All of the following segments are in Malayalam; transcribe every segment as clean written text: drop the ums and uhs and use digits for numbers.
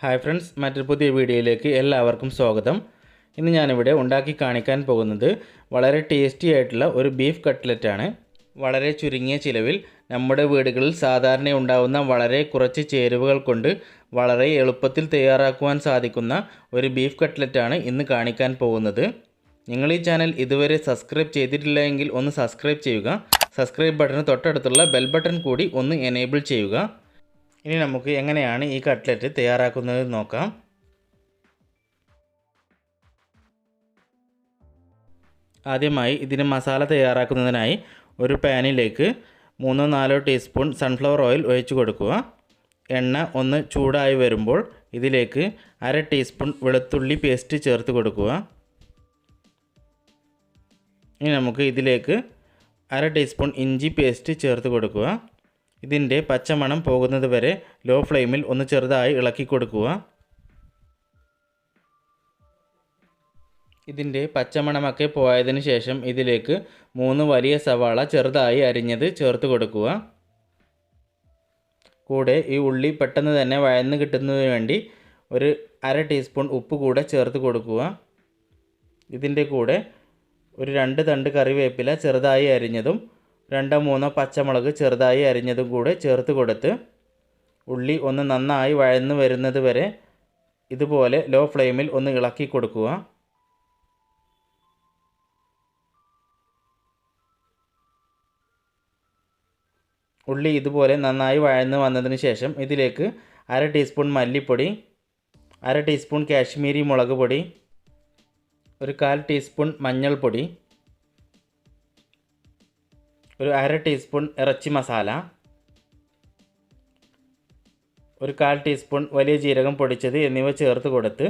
ഹായ് ഫ്രണ്ട്സ്, മറ്റൊരു പുതിയ വീഡിയോയിലേക്ക് എല്ലാവർക്കും സ്വാഗതം. ഇന്ന് ഞാനിവിടെ ഉണ്ടാക്കി കാണിക്കാൻ പോകുന്നത് വളരെ ടേസ്റ്റി ആയിട്ടുള്ള ഒരു ബീഫ് കട്ട്ലറ്റ് ആണ്. വളരെ ചുരുങ്ങിയ ചിലവിൽ നമ്മുടെ വീടുകളിൽ സാധാരണ ഉണ്ടാകുന്ന വളരെ കുറച്ച് ചേരുവകൾ കൊണ്ട് വളരെ എളുപ്പത്തിൽ തയ്യാറാക്കുവാൻ സാധിക്കുന്ന ഒരു ബീഫ് കട്ട്ലറ്റ് ആണ് ഇന്ന് കാണിക്കാൻ പോകുന്നത്. നിങ്ങൾ ഈ ചാനൽ ഇതുവരെ സബ്സ്ക്രൈബ് ചെയ്തിട്ടില്ല എങ്കിൽ ഒന്ന് സബ്സ്ക്രൈബ് ചെയ്യുക. സബ്സ്ക്രൈബ് ബട്ടന് തൊട്ടടുത്തുള്ള ബെൽ ബട്ടൺ കൂടി ഒന്ന് എനേബിൾ ചെയ്യുക. ഇനി നമുക്ക് എങ്ങനെയാണ് ഈ കട്ട്ലറ്റ് തയ്യാറാക്കുന്നത് നോക്കാം. ആദ്യമായി ഇതിന് മസാല തയ്യാറാക്കുന്നതിനായി ഒരു പാനിലേക്ക് 3-4 ടീസ്പൂൺ സൺഫ്ലവർ ഓയിൽ ഒഴിച്ചു കൊടുക്കുക. എണ്ണ ഒന്ന് ചൂടായി വരുമ്പോൾ ഇതിലേക്ക് 1/2 ടീസ്പൂൺ വെളുത്തുള്ളി പേസ്റ്റ് ചേർത്ത് കൊടുക്കുക. ഇനി നമുക്ക് ഇതിലേക്ക് 1/2 ടീസ്പൂൺ ഇഞ്ചി പേസ്റ്റ് ചേർത്ത് കൊടുക്കുക. ഇതിൻ്റെ പച്ചമണം പോകുന്നത് വരെ ലോ ഫ്ലെയിമിൽ ഒന്ന് ചെറുതായി ഇളക്കി കൊടുക്കുക. ഇതിൻ്റെ പച്ചമണമൊക്കെ പോയതിന് ശേഷം ഇതിലേക്ക് 3 വലിയ സവാള ചെറുതായി അരിഞ്ഞത് ചേർത്ത് കൊടുക്കുക. കൂടെ ഈ ഉള്ളി പെട്ടെന്ന് തന്നെ വഴന്ന് കിട്ടുന്നതിന് വേണ്ടി ഒരു 1/2 ടീസ്പൂൺ ഉപ്പ് കൂടെ ചേർത്ത് കൊടുക്കുക. ഇതിൻ്റെ കൂടെ ഒരു 2 തണ്ട് കറിവേപ്പില ചെറുതായി അരിഞ്ഞതും 2-3 പച്ചമുളക് ചെറുതായി അരിഞ്ഞതും കൂടെ ചേർത്ത് കൊടുത്ത് ഉള്ളി ഒന്ന് നന്നായി വഴന്ന് വരുന്നത് വരെ ഇതുപോലെ ലോ ഫ്ലെയിമിൽ ഒന്ന് ഇളക്കി കൊടുക്കുക. ഉള്ളി ഇതുപോലെ നന്നായി വഴന്ന് വന്നതിന് ശേഷം ഇതിലേക്ക് 1/2 ടീസ്പൂൺ മല്ലിപ്പൊടി, 1/2 ടീസ്പൂൺ കാശ്മീരി മുളക് പൊടി, ഒരു 1/4 ടീസ്പൂൺ മഞ്ഞൾപ്പൊടി, ഒരു 1/2 ടീസ്പൂൺ ഇറച്ചി മസാല, ഒരു 1/4 ടീസ്പൂൺ വലിയ ജീരകം പൊടിച്ചത് എന്നിവ ചേർത്ത് കൊടുത്ത്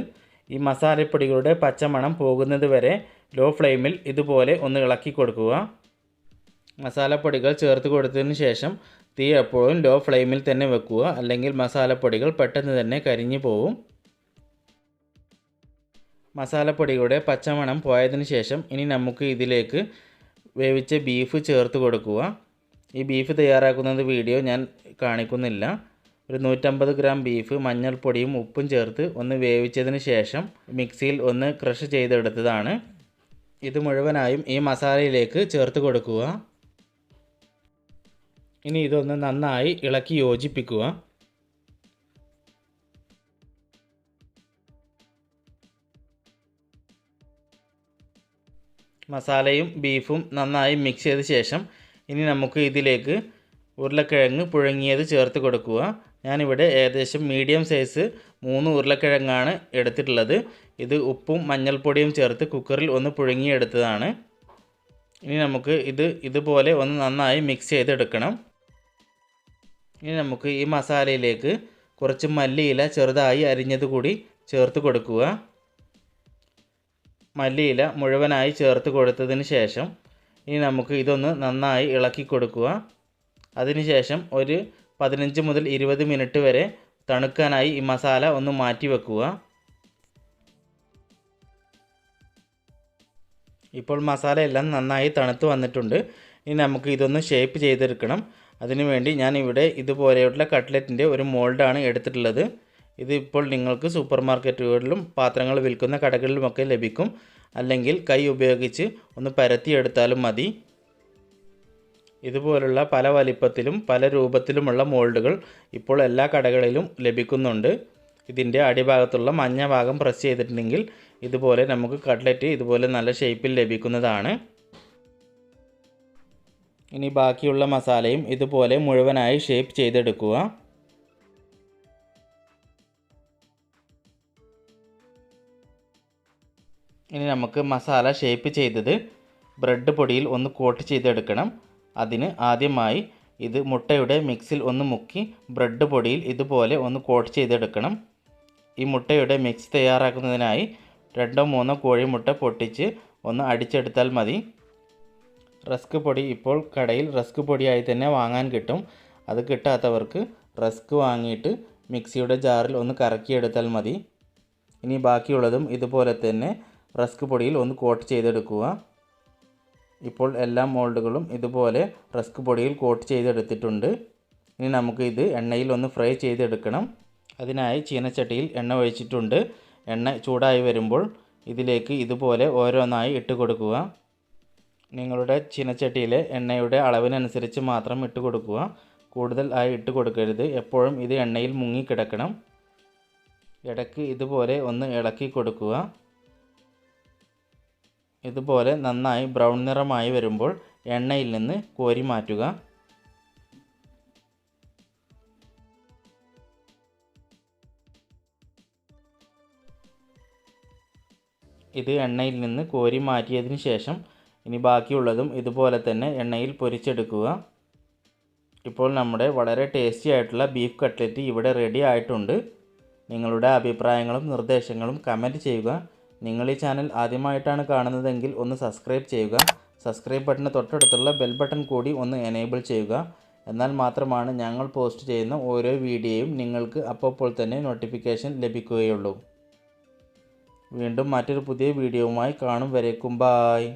ഈ മസാലപ്പൊടികളുടെ പച്ചമണം പോകുന്നത് വരെ ലോ ഫ്ലെയിമിൽ ഇതുപോലെ ഒന്ന് ഇളക്കി കൊടുക്കുക. മസാലപ്പൊടികൾ ചേർത്ത് കൊടുത്തതിന് ശേഷം തീ എപ്പോഴും ലോ ഫ്ലെയിമിൽ തന്നെ വെക്കുക, അല്ലെങ്കിൽ മസാലപ്പൊടികൾ പെട്ടെന്ന് തന്നെ കരിഞ്ഞു പോവും. മസാലപ്പൊടികളുടെ പച്ചമണം പോയതിന് ശേഷം ഇനി നമുക്ക് ഇതിലേക്ക് വേവിച്ച ബീഫ് ചേർത്ത് കൊടുക്കുക. ഈ ബീഫ് തയ്യാറാക്കുന്നത് വീഡിയോ ഞാൻ കാണിക്കുന്നില്ല. ഒരു 150 ഗ്രാം ബീഫ് മഞ്ഞൾപ്പൊടിയും ഉപ്പും ചേർത്ത് ഒന്ന് വേവിച്ചതിന് ശേഷം മിക്സിയിൽ ഒന്ന് ക്രഷ് ചെയ്തെടുത്തതാണ്. ഇത് മുഴുവനായും ഈ മസാലയിലേക്ക് ചേർത്ത് കൊടുക്കുക. ഇനി ഇതൊന്ന് നന്നായി ഇളക്കി യോജിപ്പിക്കുക. മസാലയും ബീഫും നന്നായി മിക്സ് ചെയ്ത ശേഷം ഇനി നമുക്ക് ഇതിലേക്ക് ഉരുളക്കിഴങ്ങ് പുഴുങ്ങിയത് ചേർത്ത് കൊടുക്കുക. ഞാനിവിടെ ഏകദേശം മീഡിയം സൈസ് 3 ഉരുളക്കിഴങ്ങാണ് എടുത്തിട്ടുള്ളത്. ഇത് ഉപ്പും മഞ്ഞൾപ്പൊടിയും ചേർത്ത് കുക്കറിൽ ഒന്ന് പുഴുങ്ങിയെടുത്തതാണ്. ഇനി നമുക്ക് ഇതുപോലെ ഒന്ന് നന്നായി മിക്സ് ചെയ്തെടുക്കണം. ഇനി നമുക്ക് ഈ മസാലയിലേക്ക് കുറച്ച് മല്ലിയില ചെറുതായി അരിഞ്ഞത് കൂടി ചേർത്ത് കൊടുക്കുക. മല്ലിയില മുഴുവനായി ചേർത്ത് കൊടുത്തതിന് ശേഷം ഇനി നമുക്ക് ഇതൊന്ന് നന്നായി ഇളക്കി കൊടുക്കുക. അതിനുശേഷം ഒരു 15 മുതൽ 20 മിനിറ്റ് വരെ തണുക്കാനായി ഈ മസാല ഒന്ന് മാറ്റി വെക്കുക. ഇപ്പോൾ മസാല എല്ലാം നന്നായി തണുത്ത് വന്നിട്ടുണ്ട്. ഇനി നമുക്ക് ഇതൊന്ന് ഷേപ്പ് ചെയ്തെടുക്കണം. അതിനുവേണ്ടി ഞാൻ ഇവിടെ ഇതുപോലെയുള്ള കട്ട്ലറ്റിൻ്റെ ഒരു മോൾഡാണ് എടുത്തിട്ടുള്ളത്. ഇത് ഇപ്പോൾ നിങ്ങൾക്ക് സൂപ്പർ മാർക്കറ്റുകളിലും പാത്രങ്ങൾ വിൽക്കുന്ന കടകളിലുമൊക്കെ ലഭിക്കും. അല്ലെങ്കിൽ കൈ ഉപയോഗിച്ച് ഒന്ന് പരത്തിയെടുത്താലും മതി. ഇതുപോലുള്ള പല വലിപ്പത്തിലും പല രൂപത്തിലുമുള്ള മോൾഡുകൾ ഇപ്പോൾ എല്ലാ കടകളിലും ലഭിക്കുന്നുണ്ട്. ഇതിൻ്റെ അടിഭാഗത്തുള്ള മഞ്ഞ ഭാഗം പ്രസ് ചെയ്തിട്ടുണ്ടെങ്കിൽ ഇതുപോലെ നമുക്ക് കട്ട്ലറ്റ് ഇതുപോലെ നല്ല ഷേപ്പിൽ ലഭിക്കുന്നതാണ്. ഇനി ബാക്കിയുള്ള മസാലയും ഇതുപോലെ മുഴുവനായി ഷേപ്പ് ചെയ്തെടുക്കുക. ഇനി നമുക്ക് മസാല ഷേപ്പ് ചെയ്തത് ബ്രെഡ് പൊടിയിൽ ഒന്ന് കോട്ട് ചെയ്തെടുക്കണം. അതിന് ആദ്യമായി ഇത് മുട്ടയുടെ മിക്സിൽ ഒന്ന് മുക്കി ബ്രെഡ് പൊടിയിൽ ഇതുപോലെ ഒന്ന് കോട്ട് ചെയ്തെടുക്കണം. ഈ മുട്ടയുടെ മിക്സ് തയ്യാറാക്കുന്നതിനായി 2-3 കോഴിമുട്ട പൊട്ടിച്ച് ഒന്ന് അടിച്ചെടുത്താൽ മതി. റസ്ക് പൊടി ഇപ്പോൾ കടയിൽ റസ്ക് പൊടിയായി തന്നെ വാങ്ങാൻ കിട്ടും. അത് കിട്ടാത്തവർക്ക് റസ്ക് വാങ്ങിയിട്ട് മിക്സിയുടെ ജാറിൽ ഒന്ന് കറക്കിയെടുത്താൽ മതി. ഇനി ബാക്കിയുള്ളതും ഇതുപോലെ തന്നെ റസ്ക് പൊടിയിൽ ഒന്ന് കോട്ട് ചെയ്തെടുക്കുക. ഇപ്പോൾ എല്ലാ മോൾഡുകളും ഇതുപോലെ റസ്ക് പൊടിയിൽ കോട്ട് ചെയ്തെടുത്തിട്ടുണ്ട്. ഇനി നമുക്ക് ഇത് എണ്ണയിൽ ഒന്ന് ഫ്രൈ ചെയ്തെടുക്കണം. അതിനായി ചീനച്ചട്ടിയിൽ എണ്ണ ഒഴിച്ചിട്ടുണ്ട്. എണ്ണ ചൂടായി വരുമ്പോൾ ഇതിലേക്ക് ഇതുപോലെ ഓരോന്നായി ഇട്ട് കൊടുക്കുക. നിങ്ങളുടെ ചീനച്ചട്ടിയിലെ എണ്ണയുടെ അളവിനനുസരിച്ച് മാത്രം ഇട്ട് കൊടുക്കുക. കൂടുതൽ ആയി ഇട്ട് കൊടുക്കരുത്. എപ്പോഴും ഇത് എണ്ണയിൽ മുങ്ങിക്കിടക്കണം. ഇടയ്ക്ക് ഇതുപോലെ ഒന്ന് ഇളക്കി കൊടുക്കുക. ഇതുപോലെ നന്നായി ബ്രൗൺ നിറമായി വരുമ്പോൾ എണ്ണയിൽ നിന്ന് കോരി മാറ്റുക. ഇത് എണ്ണയിൽ നിന്ന് കോരി മാറ്റിയതിന് ശേഷം ഇനി ബാക്കിയുള്ളതും ഇതുപോലെ തന്നെ എണ്ണയിൽ പൊരിച്ചെടുക്കുക. ഇപ്പോൾ നമ്മുടെ വളരെ ടേസ്റ്റി ആയിട്ടുള്ള ബീഫ് കട്ട്ലറ്റ് ഇവിടെ റെഡി ആയിട്ടുണ്ട്. നിങ്ങളുടെ അഭിപ്രായങ്ങളും നിർദ്ദേശങ്ങളും കമൻറ്റ് ചെയ്യുക. നിങ്ങൾ ഈ ചാനൽ ആദ്യമായിട്ടാണ് കാണുന്നതെങ്കിൽ ഒന്ന് സബ്സ്ക്രൈബ് ചെയ്യുക. സബ്സ്ക്രൈബ് ബട്ടന് തൊട്ടടുത്തുള്ള ബെൽ ബട്ടൺ കൂടി ഒന്ന് എനേബിൾ ചെയ്യുക. എന്നാൽ മാത്രമാണ് ഞങ്ങൾ പോസ്റ്റ് ചെയ്യുന്ന ഓരോ വീഡിയോയും നിങ്ങൾക്ക് അപ്പോൾ തന്നെ നോട്ടിഫിക്കേഷൻ ലഭിക്കുകയുള്ളൂ. വീണ്ടും മറ്റൊരു പുതിയ വീഡിയോയുമായി കാണും വരേക്കും ബായ്.